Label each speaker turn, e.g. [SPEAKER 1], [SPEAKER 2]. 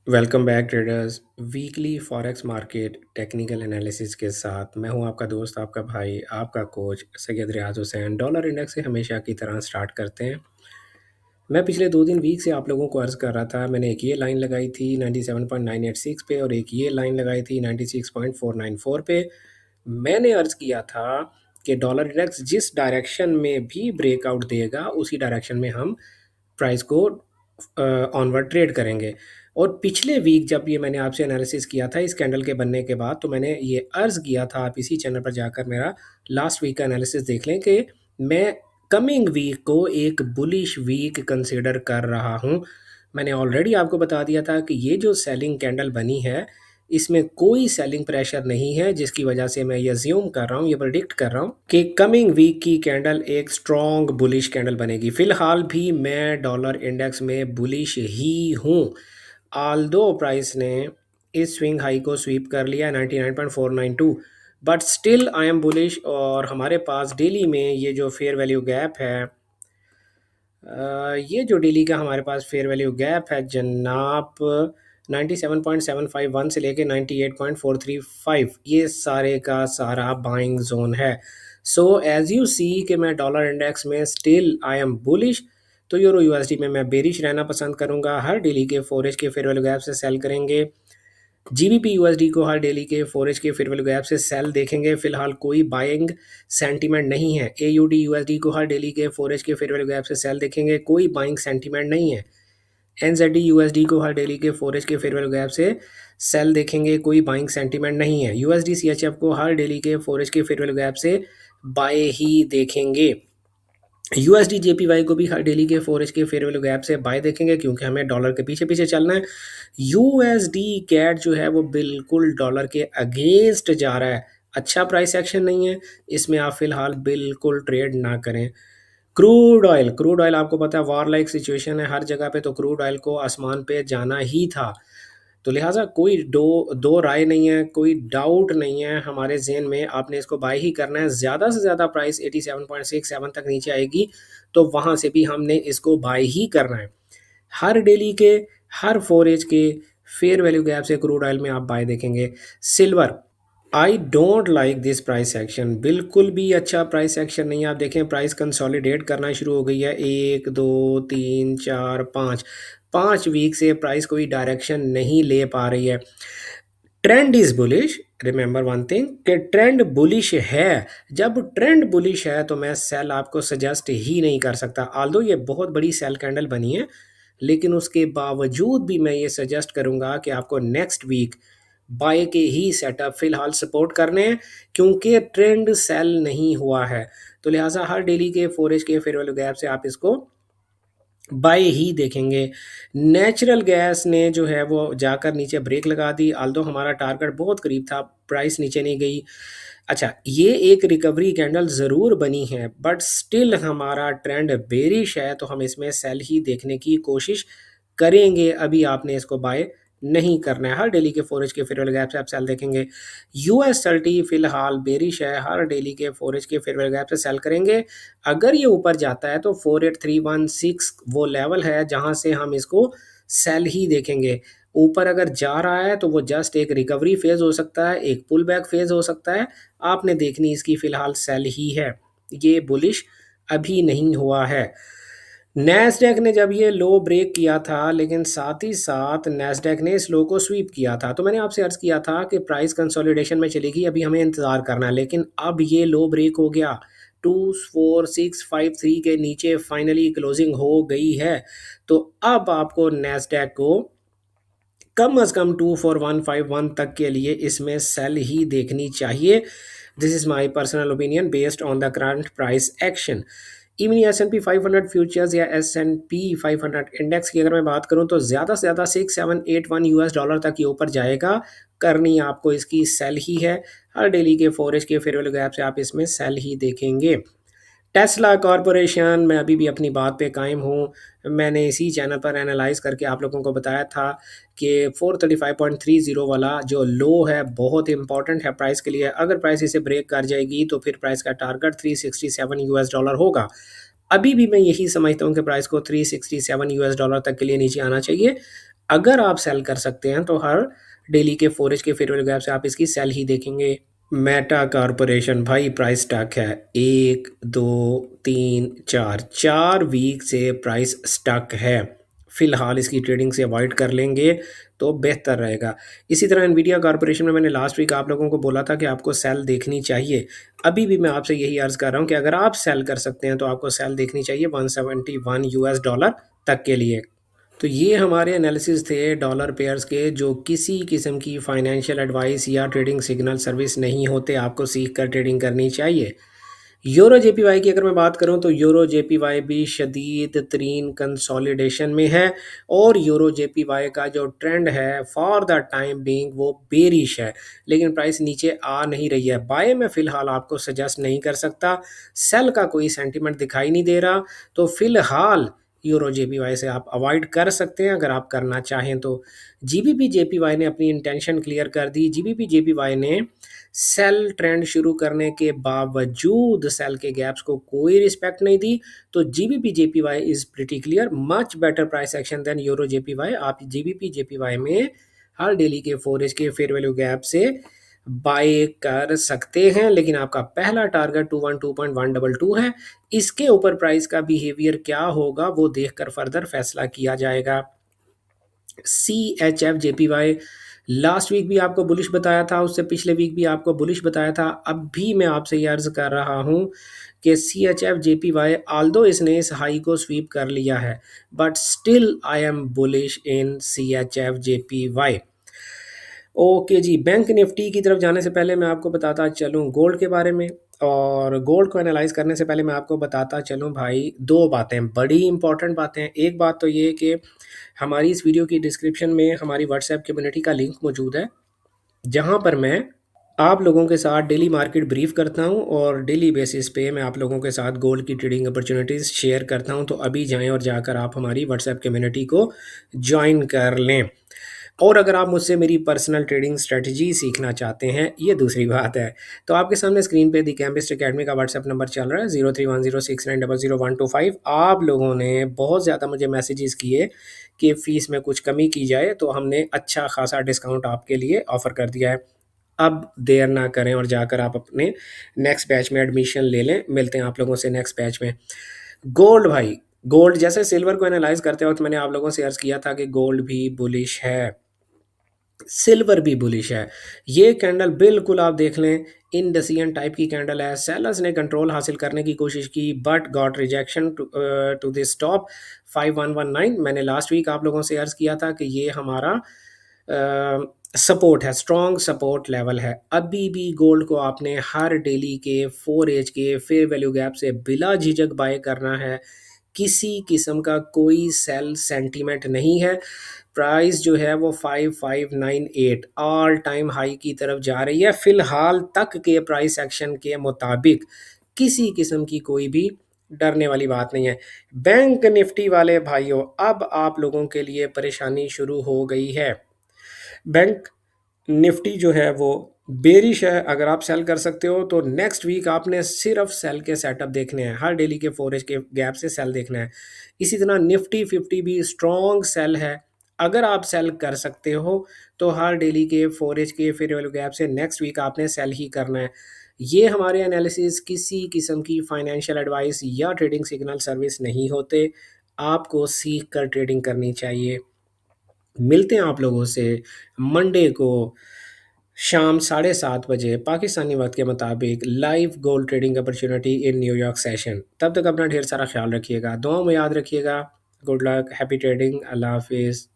[SPEAKER 1] Welcome back traders. Weekly forex market technical analysis के साथ मैं हूं आपका दोस्त, आपका भाई, आपका कोच सैयद रियाज हुसैन। डॉलर इंडेक्स से हमेशा की तरह स्टार्ट करते हैं। मैं पिछले 2 दिन वीक से आप लोगों को अर्ज़ कर रहा था। मैंने एक ये लाइन लगाई थी 97.986 पे और एक ये लाइन लगाई थी 96.494 पे। मैंने अर्ज़ किया था कि डॉलर इंडेक्स जिस डायरेक्शन में भी ब्रेकआउट देगा उसी डायरेक्शन में हम प्राइस को ऑनवर्ड ट्रेड करेंगे। और पिछले वीक जब ये मैंने आपसे एनालिसिस किया था इस कैंडल के बनने के बाद, तो मैंने ये अर्ज़ किया था, आप इसी चैनल पर जाकर मेरा लास्ट वीक का एनालिसिस देख लें, कि मैं कमिंग वीक को एक बुलिश वीक कंसिडर कर रहा हूँ। मैंने ऑलरेडी आपको बता दिया था कि ये जो सेलिंग कैंडल बनी है, इसमें कोई सेलिंग प्रेशर नहीं है, जिसकी वजह से मैं ये अज्यूम कर रहा हूँ, ये प्रेडिक्ट कर रहा हूँ कि कमिंग वीक की कैंडल एक स्ट्रॉन्ग बुलिश कैंडल बनेगी। फिलहाल भी मैं डॉलर इंडेक्स में बुलिश ही हूँ। आल्दो प्राइस ने इस स्विंग हाई को स्वीप कर लिया 99.492, but still I am bullish. और हमारे पास डेली में ये जो फेयर वैल्यू गैप है, ये जो डेली का हमारे पास फेयर वैल्यू गैप है जनाब, 97.751 से लेके 98.435, ये सारे का सारा बाइंग जोन है। सो एज यू सी कि मैं डॉलर इंडेक्स में स्टिल आई एम बुलिश। तो यूरो यूएसडी में मैं बेरिश रहना पसंद करूंगा। हर डेली के फोरेज के फेयर वैल्यू गैप से सेल करेंगे। जीबीपी यूएसडी को हर डेली के फोरेज के फेयर वैल्यू गैप से सेल देखेंगे। फिलहाल कोई बाइंग सेंटीमेंट नहीं है। एयूडी यूएसडी को हर डेली के फोरेज के फेयर वैल्यू गैप से सेल देखेंगे, कोई बाइंग सेंटीमेंट नहीं है। एनजेडी यूएसडी को हर डेली के फोरेज के फेयर वैल्यू गैप से सेल देखेंगे, कोई बाइंग सेंटीमेंट नहीं है। यूएसडी सीएचएफ को हर डेली के फोरेज के फेयर वैल्यू गैप से बाय ही देखेंगे। यूएसडी जेपीवाई को भी हर डेली के फोरेज के फेयर वैल्यू गैप से बाय देखेंगे, क्योंकि हमें डॉलर के पीछे पीछे चलना है। यूएसडी कैट जो है वो बिल्कुल डॉलर के अगेंस्ट जा रहा है। अच्छा प्राइस एक्शन नहीं है, इसमें आप फिलहाल बिल्कुल ट्रेड ना करें। क्रूड ऑयल आपको पता है वॉर लाइक सिचुएशन है हर जगह पे, तो क्रूड ऑयल को आसमान पे जाना ही था। तो लिहाजा कोई दो दो राय नहीं है, कोई डाउट नहीं है हमारे जहन में, आपने इसको बाय ही करना है। ज़्यादा से ज़्यादा प्राइस 87.67 तक नीचे आएगी तो वहाँ से भी हमने इसको बाय ही करना है। हर डेली के, हर फोरेज के फेयर वैल्यू गैप से क्रूड ऑयल में आप बाय देखेंगे। Silver, I don't like this price action, बिल्कुल भी अच्छा प्राइस एक्शन नहीं है। आप देखें प्राइस कंसोलिडेट करना शुरू हो गई है। 1 2 3 4 5, 5 वीक से प्राइस कोई डायरेक्शन नहीं ले पा रही है। Trend is bullish, remember one thing कि ट्रेंड बुलिश है। जब ट्रेंड बुलिश है तो मैं सेल आपको सजेस्ट ही नहीं कर सकता। आल्दो ये बहुत बड़ी सेल कैंडल बनी है, लेकिन उसके बावजूद भी मैं ये सजेस्ट करूंगा कि आपको नेक्स्ट वीक बाय के ही सेटअप फिलहाल सपोर्ट करने हैं, क्योंकि ट्रेंड सेल नहीं हुआ है। तो लिहाजा हर डेली के फोरेज के फेयर वैल्यू गैप से आप इसको बाय ही देखेंगे। नेचुरल गैस ने जो है वो जाकर नीचे ब्रेक लगा दी, आल्दो हमारा टारगेट बहुत करीब था, प्राइस नीचे नहीं गई। अच्छा, ये एक रिकवरी कैंडल ज़रूर बनी है, बट स्टिल हमारा ट्रेंड बेरिश है, तो हम इसमें सेल ही देखने की कोशिश करेंगे। अभी आपने इसको बाय नहीं करना है। हर डेली के फोरेज के फेयर वैल्यू गैप से आप सेल देखेंगे। यूएसएलटी फिलहाल बेरिश है, हर डेली के फोरेज के फेयर वैल्यू गैप से सेल करेंगे। अगर ये ऊपर जाता है तो 48316 वो लेवल है जहां से हम इसको सेल ही देखेंगे। ऊपर अगर जा रहा है तो वो जस्ट एक रिकवरी फेज हो सकता है, एक पुल बैक फेज हो सकता है। आपने देखनी इसकी फिलहाल सेल ही है, ये बुलिश अभी नहीं हुआ है। नैस्डैक ने जब ये लो ब्रेक किया था, लेकिन साथ ही साथ नैस्डैक ने इस लो को स्वीप किया था, तो मैंने आपसे अर्ज किया था कि प्राइस कंसोलिडेशन में चलेगी, अभी हमें इंतजार करना है। लेकिन अब ये लो ब्रेक हो गया, 24653 के नीचे फाइनली क्लोजिंग हो गई है। तो अब आपको नैस्डैक को कम अज कम 24151 तक के लिए इसमें सेल ही देखनी चाहिए। This is my personal opinion based on the current price action. Even S&P 500 futures या S&P 500 इंडेक्स की अगर मैं बात करूं तो ज़्यादा से ज़्यादा 6781 US डॉलर तक ये ऊपर जाएगा। करनी आपको इसकी सेल ही है। हर डेली के फोरेज के फेयर वैल्यू गैप से आप इसमें सेल ही देखेंगे। टेस्ला कॉरपोरेशन, मैं अभी भी अपनी बात पे कायम हूँ। मैंने इसी चैनल पर एनालाइज करके आप लोगों को बताया था कि 435.30 वाला जो लो है बहुत इंपॉर्टेंट है प्राइस के लिए। अगर प्राइस इसे ब्रेक कर जाएगी तो फिर प्राइस का टारगेट 367 US डॉलर होगा। अभी भी मैं यही समझता हूँ कि प्राइस को 367 US डॉलर तक के लिए नीचे आना चाहिए। अगर आप सेल कर सकते हैं तो हर डेली के 4 के फेयर वैल्यू गैप से आप इसकी सेल ही देखेंगे। मेटा कॉरपोरेशन भाई प्राइस स्टक है 1, 2, 3, 4, 4 वीक से प्राइस स्टक है। फिलहाल इसकी ट्रेडिंग से अवॉइड कर लेंगे तो बेहतर रहेगा। इसी तरह एनवीडिया कॉरपोरेशन में मैंने लास्ट वीक आप लोगों को बोला था कि आपको सेल देखनी चाहिए। अभी भी मैं आपसे यही अर्ज कर रहा हूँ कि अगर आप सेल कर सकते हैं तो आपको सेल देखनी चाहिए 171 US डॉलर तक के लिए। तो ये हमारे एनालिसिस थे डॉलर पेयर्स के, जो किसी किस्म की फाइनेंशियल एडवाइस या ट्रेडिंग सिग्नल सर्विस नहीं होते, आपको सीख कर ट्रेडिंग करनी चाहिए। यूरो जेपीवाई की अगर मैं बात करूं तो यूरो जेपीवाई भी शदीद तरीन कंसोलिडेशन में है, और यूरो जेपीवाई का जो ट्रेंड है फॉर द टाइम बीइंग वो बेरिश है, लेकिन प्राइस नीचे आ नहीं रही है। बाय में फ़िलहाल आपको सजेस्ट नहीं कर सकता, सेल का कोई सेंटीमेंट दिखाई नहीं दे रहा, तो फ़िलहाल यूरो जेपीवाई से आप अवॉइड कर सकते हैं अगर आप करना चाहें तो। जीबीपी जेपीवाई ने अपनी इंटेंशन क्लियर कर दी। जीबीपी जेपीवाई ने सेल ट्रेंड शुरू करने के बावजूद सेल के गैप्स को कोई रिस्पेक्ट नहीं दी। तो GBP JPY is pretty clear, much better price action than euro JPY. आप जीबीपी जेपीवाई में हर डेली के 4 के फेयर वैल्यू गैप से बाय कर सकते हैं, लेकिन आपका पहला टारगेट 212.122 है। इसके ऊपर प्राइस का बिहेवियर क्या होगा वो देखकर फर्दर फैसला किया जाएगा। CHF JPY लास्ट वीक भी आपको बुलिश बताया था, उससे पिछले वीक भी आपको बुलिश बताया था। अब भी मैं आपसे ये अर्ज कर रहा हूँ कि CHF JPY आल्दो इसने इस हाई को स्वीप कर लिया है, but still I am bullish in CHF JPY। Okay जी, बैंक निफ्टी की तरफ जाने से पहले मैं आपको बताता चलूँ गोल्ड के बारे में, और गोल्ड को एनालाइज करने से पहले मैं आपको बताता चलूँ भाई दो बातें, बड़ी इंपॉर्टेंट बातें। एक बात तो ये कि हमारी इस वीडियो की डिस्क्रिप्शन में हमारी व्हाट्सएप कम्युनिटी का लिंक मौजूद है, जहाँ पर मैं आप लोगों के साथ डेली मार्केट ब्रीफ करता हूँ, और डेली बेसिस पे मैं आप लोगों के साथ गोल्ड की ट्रेडिंग अपॉर्चुनिटीज़ शेयर करता हूँ। तो अभी जाएं और जाकर आप हमारी व्हाट्सएप कम्युनिटी को ज्वाइन कर लें। और अगर आप मुझसे मेरी पर्सनल ट्रेडिंग स्ट्रेटजी सीखना चाहते हैं, ये दूसरी बात है, तो आपके सामने स्क्रीन पे दी कैम्बिस्ट एकेडमी का व्हाट्सएप नंबर चल रहा है 031069000125। आप लोगों ने बहुत ज़्यादा मुझे मैसेजेस किए कि फ़ीस में कुछ कमी की जाए, तो हमने अच्छा खासा डिस्काउंट आपके लिए ऑफ़र कर दिया है। अब देर ना करें और जाकर आप अपने नेक्स्ट बैच में एडमिशन ले लें। मिलते हैं आप लोगों से नेक्स्ट बैच में। गोल्ड भाई, गोल्ड जैसे सिल्वर को एनालाइज करते वक्त मैंने आप लोगों से अर्ज़ किया था कि गोल्ड भी बुलिश है, सिल्वर भी बुलिश है। ये कैंडल बिल्कुल आप देख लें इंडसियन टाइप की कैंडल है। सेलर्स ने कंट्रोल हासिल करने की कोशिश की, but got rejection to this stop 5119। मैंने लास्ट वीक आप लोगों से अर्ज़ किया था कि ये हमारा सपोर्ट है, स्ट्रॉन्ग सपोर्ट लेवल है। अभी भी गोल्ड को आपने हर डेली के 4 के फेयर वैल्यू गैप से बिला झिझक बाय करना है। किसी किस्म का कोई सेल सेंटीमेंट नहीं है। प्राइस जो है वो 5598 ऑल टाइम हाई की तरफ जा रही है। फिलहाल तक के प्राइस एक्शन के मुताबिक किसी किस्म की कोई भी डरने वाली बात नहीं है। बैंक निफ्टी वाले भाइयों, अब आप लोगों के लिए परेशानी शुरू हो गई है। बैंक निफ्टी जो है वो बेरिश है। अगर आप सेल कर सकते हो तो नेक्स्ट वीक आपने सिर्फ सेल के सेटअप देखने हैं, हर डेली के 4 के गैप से सेल देखना है। इसी तरह निफ्टी 50 भी स्ट्रॉन्ग सेल है। अगर आप सेल कर सकते हो तो हर डेली के 4 के फेयर वैल्यू गैप से नेक्स्ट वीक आपने सेल ही करना है। ये हमारे एनालिसिस किसी किस्म की फाइनेंशियल एडवाइस या ट्रेडिंग सिग्नल सर्विस नहीं होते, आपको सीख कर ट्रेडिंग करनी चाहिए। मिलते हैं आप लोगों से मंडे को शाम 7:30 बजे पाकिस्तानी वक्त के मुताबिक live gold trading opportunity in New York session. तब तक अपना ढेर सारा ख्याल रखिएगा, दुआओं में याद रखिएगा। गुड लक, हैप्पी ट्रेडिंग, अल्लाह हाफिज़।